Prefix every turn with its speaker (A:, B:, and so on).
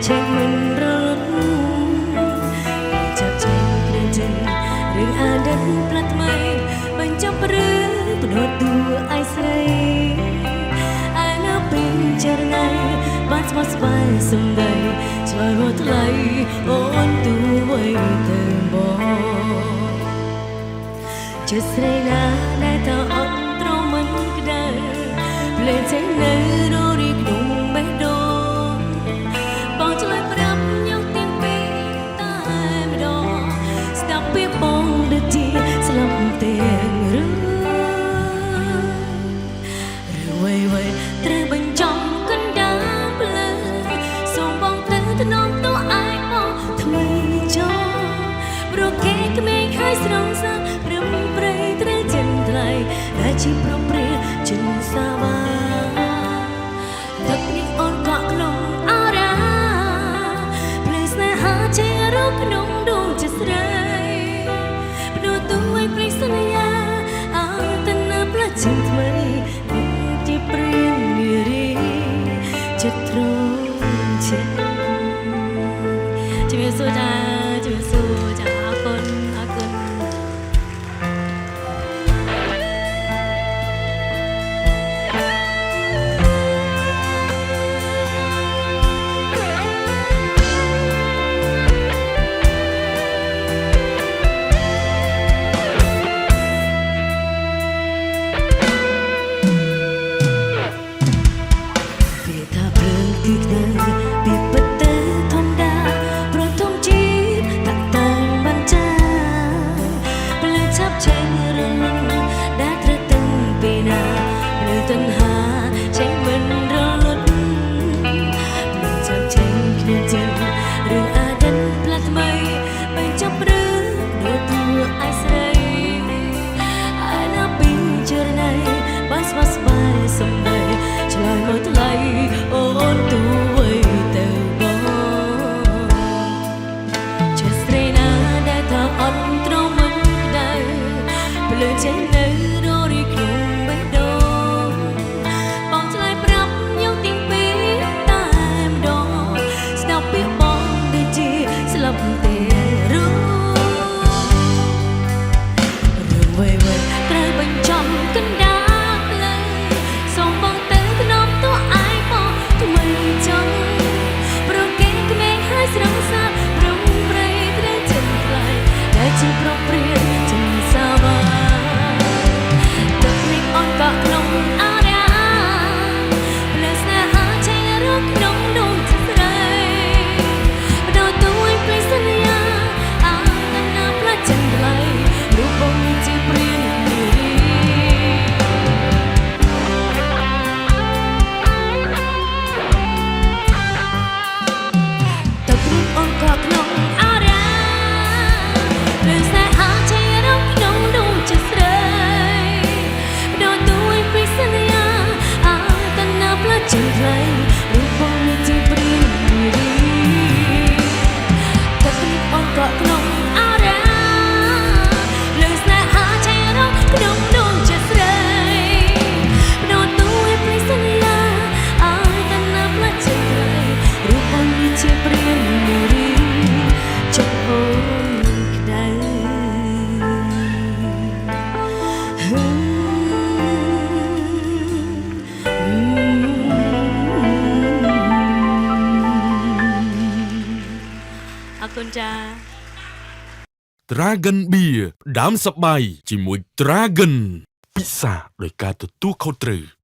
A: ឆេះមិនរលត់ចាប់ឆេះគ្រឿងចិនរឿងអាណិតផ្លាត់ថ្មីបញ្ចប់រឿងបដូរតួឯស្រីឯនៅពេញចរណៃបានស្មោះស្វាយសំដីឆ្លើយមកថ្លៃអូនទូໄວទៅបងជាស្រីណាដែលតអត់ត្រង់មិនក្តៅភ្លេចចេះនៅររីក្នុងបេះដូងបងឆ្លើយប្រាប់ខ្ញុំទាំងពីរតែម្ដងស្ដាប់ពីបងដូចជាស្លាប់ទាំងរឿងវៃត្រូវបញ្ចំកណ្ដាលភ្លើងសូមបងទៅថ្នមតួឯងបងថ្មីចោព្រោះគេក្មេងហើយស្រងសាព្រមព្រៃត្រូវចិនថ្លៃដែលជាប្រព្រឹត្តចិនសាវាទឹកនេះអូនកក់ក្នុងអរ៉ាភ្លេចស្នេហាជារូបក្នុងដួងចិត្តស្រីបដូរទូឲ្យព្រៃសន្យាអើតើផ្លាច់ចិនថ្មីជាព្រៀននារីចិត្តត្រង់ជាជំរាបសួរចាជំរាបសួរចាអរគុណអរគុណពីពិតទៅធម្មតាព្រោះធំជីតាក់តែងបានចាផ្លែឆាប់ចេញរលឹងដែលត្រូវទៅពីណាភ្លឺតណ្ហាចេញមិនរលត់ភ្លឺឆាប់ចេញគ្នាចិនរឿងអាដិនផ្លាស់ថ្មីបញ្ចប់រឿងដូចតួឯស្រីអាណាពីចរណៃបានស្វាស្វាយសំដីឆ្លើយមកថ្លៃអូនទូទៅបងជាស្រីណាដែលថាអត់ត្រង់មិនក្តៅភ្លើងចេញនៅររីក្នុងបេះដូងបងឆ្លើយប្រាប់ខ្ញុំទាំងពីរតែម្ដងស្ដាប់ពីបងដូចជាស្លាប់ទេរឿងវៃត្រូវបញ្ចំកណ្ដាលផ្លូវសូមបងទៅថ្នមតួឯងបងថ្មីចង់ព្រោះគេក្មេងហើយស្រងសាព្រមព្រៃត្រូវចិនថ្លៃដែលជាប្រព្រឹត្តចិនសាវាទឹកនេះអូនកក់ក្នុងអរ៉ាភ្លើស្នេហាឆេះរកក្នុងដួងចិត្តស្រីបដូរតួឲ្យព្រៃសន្យាអើតែណាផ្លាច់ចិនថ្លៃរូបបងជាព្រាននារីអូនកក់ក្នុងអរ៉ាភ្លើស្នេហាឆេះរកក្នុងដួងចិត្តស្រីបដូរតួឲ្យព្រៃសន្យាអើតែណាផ្លាច់ចិនថ្លៃរូបបងជាព្រាននារីទឹកនេះអូនកក់ក្នុងអរ៉ាភ្លើស្នេហាឆេះរកក្នុងដួងចិត្តស្រីបដូរតួឲ្យព្រៃសន្យាអើតែណាផ្លាច់ចិនថ្លៃរូបបងជាព្រាននារីចិត្តអូនក្តៅអរគុណចា
B: Dragon Beer ផ្ដាំសប្បាយជាមួយ Dragon ពិសាដោយការទទួលខុសត្រូវ